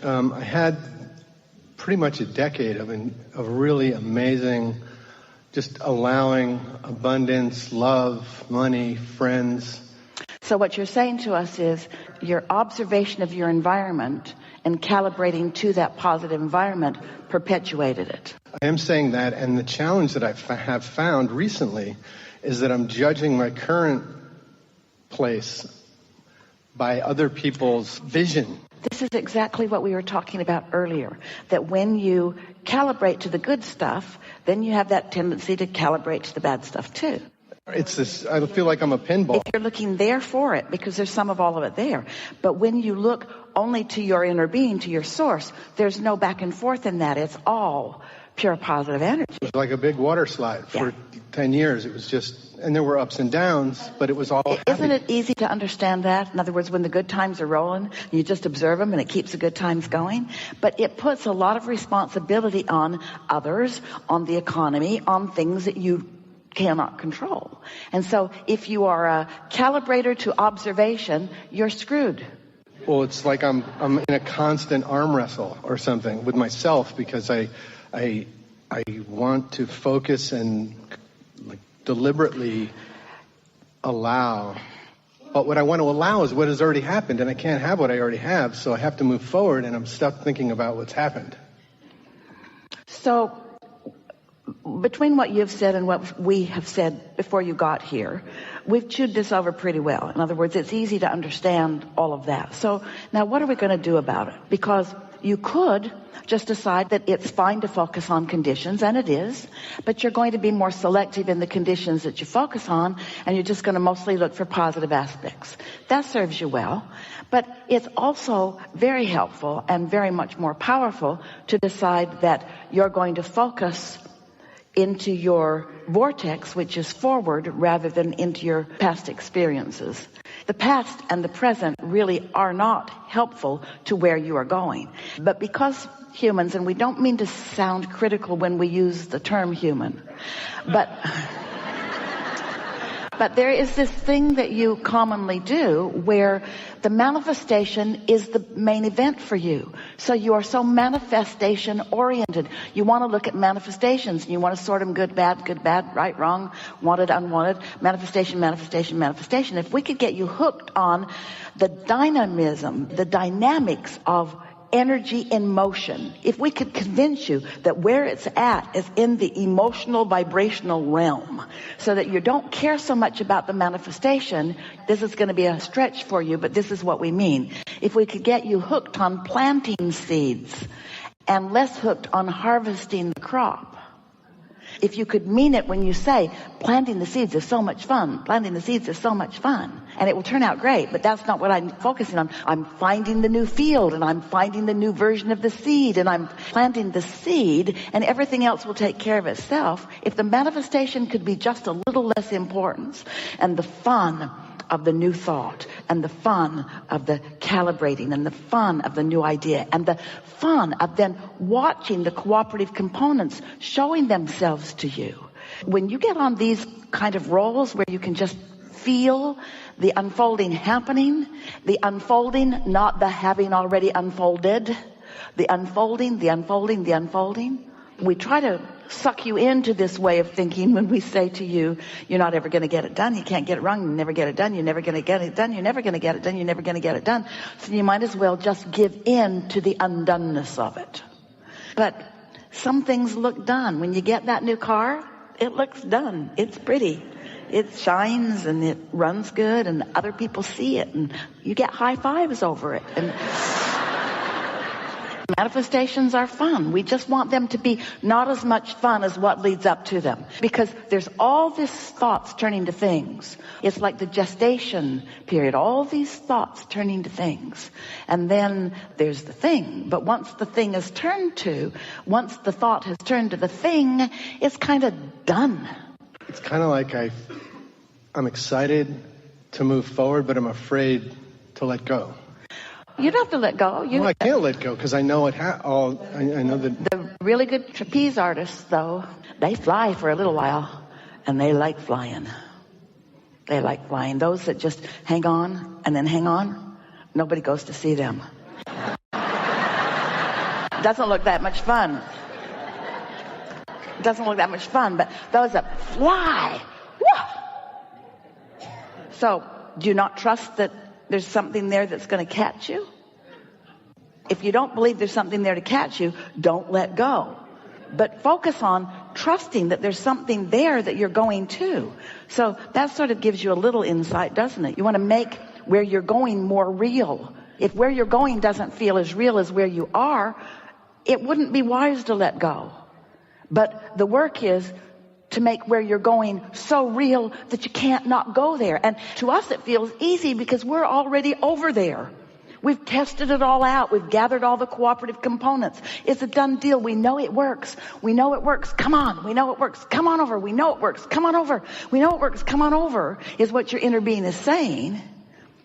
I had pretty much a decade of really amazing, just allowing abundance, love, money, friends. So what you're saying to us is your observation of your environment and calibrating to that positive environment perpetuated it. I am saying that, and the challenge that I have found recently is that I'm judging my current place by other people's vision. This is exactly what we were talking about earlier, that when you calibrate to the good stuff, then you have that tendency to calibrate to the bad stuff too. It's this, I feel like I'm a pinball. If you're looking there for it, because there's some of all of it there. But when you look only to your inner being, to your source, there's no back and forth in that. It's all pure positive energy. It was like a big water slide for 10 years. It was just, and there were ups and downs, but it was all happy. Isn't it easy to understand that? In other words, when the good times are rolling, you just observe them and it keeps the good times going. But it puts a lot of responsibility on others, on the economy, on things that you cannot control. And so if you are a calibrator to observation, you're screwed. Well, it's like I'm in a constant arm wrestle or something with myself, because I want to focus and like deliberately allow. But what I want to allow is what has already happened, and I can't have what I already have, so I have to move forward, and I'm stuck thinking about what's happened. So between what you've said and what we have said before you got here, we've chewed this over pretty well. In other words, it's easy to understand all of that. So now what are we going to do about it? Because you could just decide that it's fine to focus on conditions, and it is, but you're going to be more selective in the conditions that you focus on, and you're just going to mostly look for positive aspects. That serves you well, but it's also very helpful and very much more powerful to decide that you're going to focus into your vortex, which is forward, rather than into your past experiences. The past and the present really are not helpful to where you are going. But because humans, and we don't mean to sound critical when we use the term human, but there is this thing that you commonly do where the manifestation is the main event for you. So you are so manifestation oriented. You want to look at manifestations and you want to sort them good, bad, right, wrong, wanted, unwanted, manifestation, manifestation, manifestation. If we could get you hooked on the dynamism, the dynamics of energy in motion, if we could convince you that where it's at is in the emotional vibrational realm, so that you don't care so much about the manifestation, this is going to be a stretch for you, but this is what we mean. If we could get you hooked on planting seeds and less hooked on harvesting the crop. If you could mean it when you say, planting the seeds is so much fun, planting the seeds is so much fun, and it will turn out great, but that's not what I'm focusing on. I'm finding the new field, and I'm finding the new version of the seed, and I'm planting the seed, and everything else will take care of itself. If the manifestation could be just a little less importance, and the fun of the new thought, and the fun of the calibrating, and the fun of the new idea, and the fun of then watching the cooperative components showing themselves to you. When you get on these kind of rolls where you can just feel the unfolding happening, the unfolding, not the having already unfolded, the unfolding, the unfolding, the unfolding. We try to suck you into this way of thinking when we say to you, you're not ever going to get it done, you can't get it wrong, you never get it done, you're never going to get it done, you're never going to get it done, you're never going to get it done. So you might as well just give in to the undoneness of it. But some things look done. When you get that new car, it looks done. It's pretty. It shines and it runs good and other people see it and you get high fives over it. And manifestations are fun. We just want them to be not as much fun as what leads up to them. Because there's all these thoughts turning to things. It's like the gestation period. All these thoughts turning to things. And then there's the thing. But once the thing is turned to, once the thought has turned to the thing, it's kind of done. It's kind of like I'm excited to move forward, but I'm afraid to let go. You don't have to let go. I can't let go because I know it. I know that the really good trapeze artists, though, they fly for a little while, and they like flying. They like flying. Those that just hang on and then hang on, nobody goes to see them. Doesn't look that much fun. Doesn't look that much fun, but those that fly. Whoa! So, do you not trust that there's something there that's going to catch you? If you don't believe there's something there to catch you, don't let go. But focus on trusting that there's something there that you're going to. So that sort of gives you a little insight, doesn't it? You want to make where you're going more real. If where you're going doesn't feel as real as where you are, it wouldn't be wise to let go. But the work is to make where you're going so real that you can't not go there. And to us it feels easy because we're already over there. We've tested it all out. We've gathered all the cooperative components. It's a done deal. We know it works. We know it works. Come on. We know it works. Come on over. We know it works. Come on over. We know it works. Come on over is what your inner being is saying.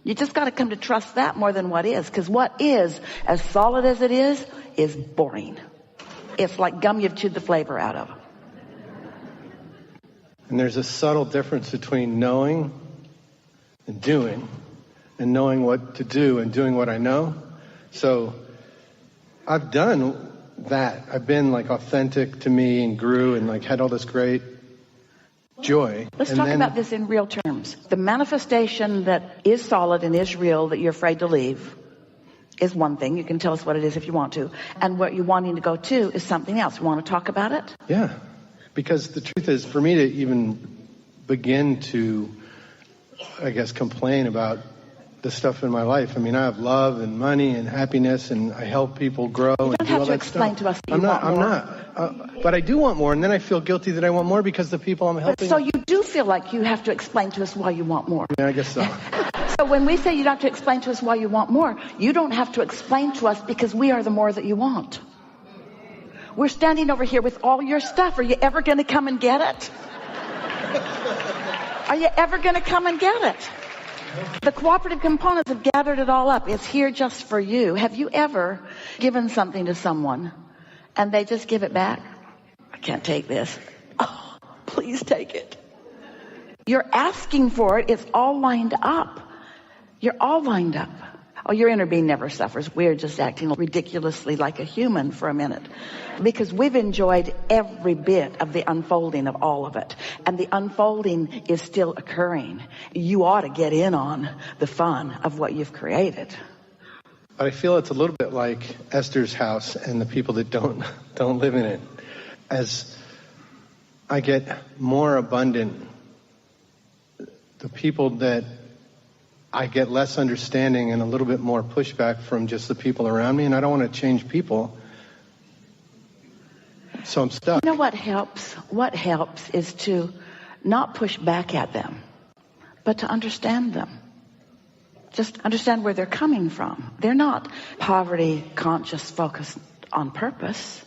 You just got to come to trust that more than what is. Because what is, as solid as it is boring. It's like gum you've chewed the flavor out of. And there's a subtle difference between knowing and doing, and knowing what to do and doing what I know. So I've done that. I've been like authentic to me and grew and like had all this great joy. Let's talk about this in real terms. The manifestation that is solid and is real that you're afraid to leave is one thing. You can tell us what it is if you want to. And what you're wanting to go to is something else. You want to talk about it? Yeah. Because the truth is, for me to even begin to, I guess, complain about the stuff in my life. I mean, I have love and money and happiness, and I help people grow. You don't have to explain to us that you want more. I'm not. But I do want more, and then I feel guilty that I want more because the people I'm helping. So you do feel like you have to explain to us why you want more. Yeah, I guess so. So when we say you don't have to explain to us why you want more, you don't have to explain to us because we are the more that you want. We're standing over here with all your stuff. Are you ever going to come and get it? Are you ever going to come and get it? The cooperative components have gathered it all up. It's here just for you. Have you ever given something to someone and they just give it back? I can't take this. Oh, please take it. You're asking for it. It's all lined up. You're all lined up. Oh, your inner being never suffers. We're just acting ridiculously like a human for a minute because we've enjoyed every bit of the unfolding of all of it. And the unfolding is still occurring. You ought to get in on the fun of what you've created. But I feel it's a little bit like Esther's house and the people that don't live in it. As I get more abundant, the people that I get less understanding and a little bit more pushback from just the people around me, and I don't want to change people, so I'm stuck. You know what helps? What helps is to not push back at them, but to understand them. Just understand where they're coming from. They're not poverty conscious, focused on purpose.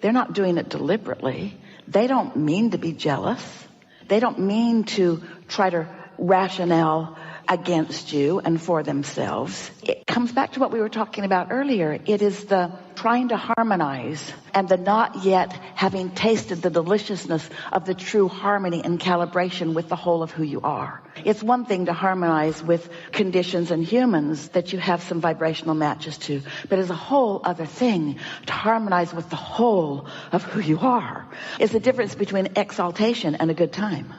They're not doing it deliberately. They don't mean to be jealous. They don't mean to try to rationale against you and for themselves. It comes back to what we were talking about earlier. It is the trying to harmonize and the not yet having tasted the deliciousness of the true harmony and calibration with the whole of who you are. It's one thing to harmonize with conditions and humans that you have some vibrational matches to, but it's a whole other thing to harmonize with the whole of who you are. It's the difference between exaltation and a good time.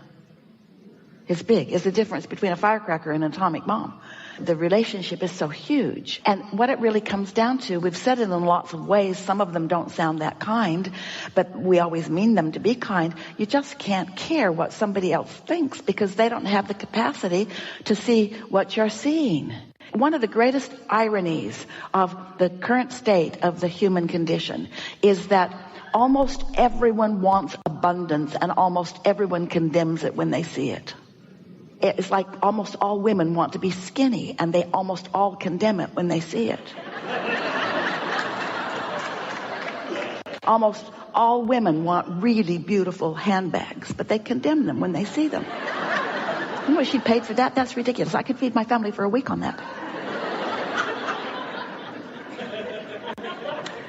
It's big. It's the difference between a firecracker and an atomic bomb. The relationship is so huge. And what it really comes down to, we've said it in lots of ways. Some of them don't sound that kind, but we always mean them to be kind. You just can't care what somebody else thinks because they don't have the capacity to see what you're seeing. One of the greatest ironies of the current state of the human condition is that almost everyone wants abundance and almost everyone condemns it when they see it. It's like almost all women want to be skinny and they almost all condemn it when they see it. Almost all women want really beautiful handbags, but they condemn them when they see them. You know what she paid for that? That's ridiculous. I could feed my family for a week on that.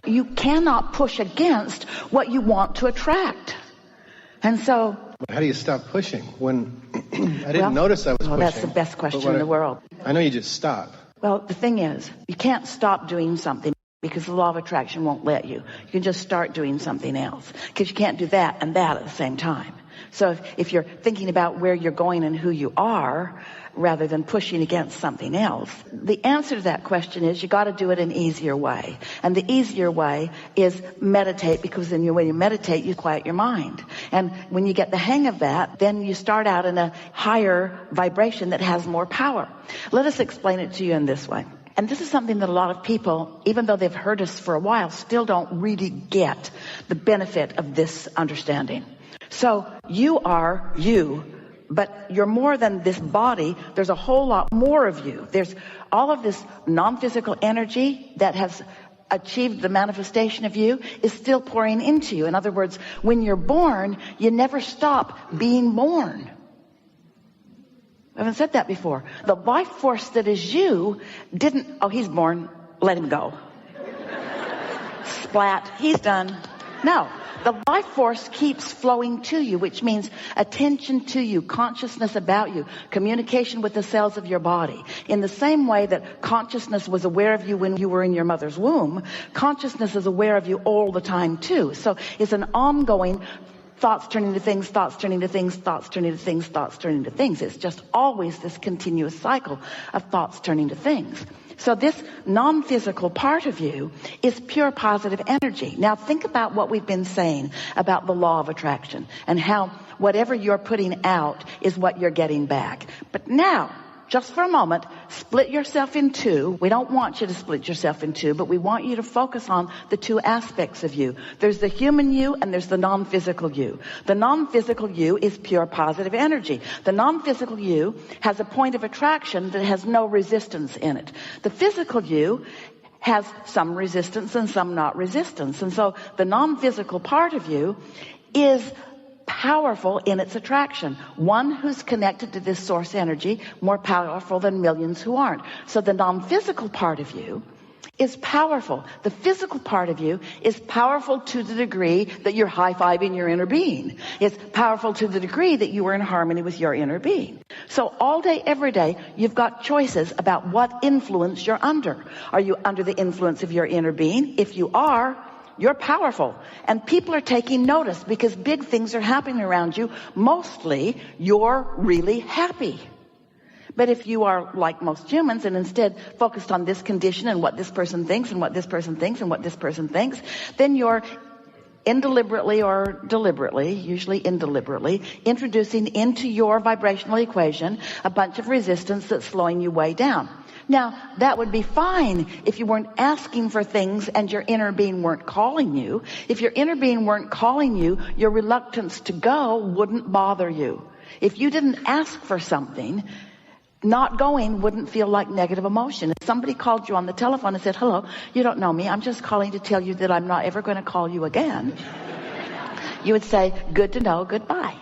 You cannot push against what you want to attract. And so... How do you stop pushing when I didn't notice I was pushing? That's the best question in the world. I know you just stop. Well, the thing is, you can't stop doing something. because the law of attraction won't let you. You can just start doing something else because you can't do that and that at the same time. So if you're thinking about where you're going and who you are rather than pushing against something else, the answer to that question is you got to do it an easier way. And the easier way is meditate, because then when you meditate, you quiet your mind. And when you get the hang of that, then you start out in a higher vibration that has more power. Let us explain it to you in this way. And this is something that a lot of people, even though they've heard us for a while, still don't really get the benefit of this understanding. So you are you, but you're more than this body. There's a whole lot more of you. There's all of this non-physical energy that has achieved the manifestation of you is still pouring into you. In other words, when you're born, you never stop being born. I haven't said that before. The life force that is you didn't, oh, he's born, let him go. Splat, he's done. No, the life force keeps flowing to you, which means attention to you, consciousness about you, communication with the cells of your body. In the same way that consciousness was aware of you when you were in your mother's womb, consciousness is aware of you all the time too. So it's an ongoing thoughts turning to things, thoughts turning to things, thoughts turning to things, thoughts turning to things. It's just always this continuous cycle of thoughts turning to things. So this non-physical part of you is pure positive energy. Now think about what we've been saying about the law of attraction and how whatever you're putting out is what you're getting back. But now, just for a moment, split yourself in two. We don't want you to split yourself in two, but we want you to focus on the two aspects of you. There's the human you and there's the non-physical you. The non-physical you is pure positive energy. The non-physical you has a point of attraction that has no resistance in it. The physical you has some resistance and some not resistance. And so the non-physical part of you is powerful in its attraction. One who's connected to this source energy, more powerful than millions who aren't. So the non-physical part of you is powerful. The physical part of you is powerful to the degree that you're high-fiving your inner being. It's powerful to the degree that you are in harmony with your inner being. So all day, every day, you've got choices about what influence you're under. Are you under the influence of your inner being? If you are, you're powerful, and people are taking notice because big things are happening around you. Mostly, you're really happy. But if you are like most humans and instead focused on this condition and what this person thinks and what this person thinks and what this person thinks, then you're indeliberately or deliberately, usually indeliberately, introducing into your vibrational equation a bunch of resistance that's slowing you way down. Now, that would be fine if you weren't asking for things and your inner being weren't calling you. If your inner being weren't calling you, your reluctance to go wouldn't bother you. If you didn't ask for something, not going wouldn't feel like negative emotion. If somebody called you on the telephone and said, hello, you don't know me, I'm just calling to tell you that I'm not ever going to call you again, you would say, good to know, goodbye.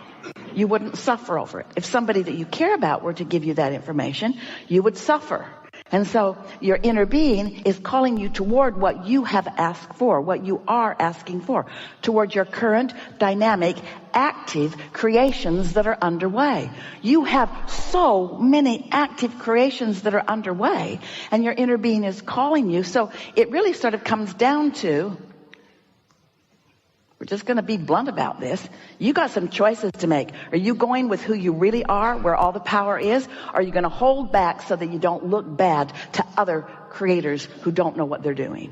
You wouldn't suffer over it. If somebody that you care about were to give you that information, you would suffer. And so your inner being is calling you toward what you have asked for, what you are asking for, toward your current, dynamic, active creations that are underway. You have so many active creations that are underway, and your inner being is calling you. So it really sort of comes down to, we're just going to be blunt about this. You got some choices to make. Are you going with who you really are, where all the power is? Or are you going to hold back so that you don't look bad to other creators who don't know what they're doing?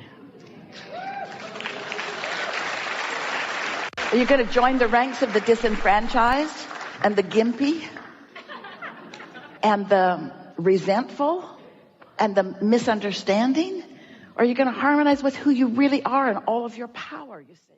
Are you going to join the ranks of the disenfranchised and the gimpy and the resentful and the misunderstanding? Or are you going to harmonize with who you really are and all of your power, you see?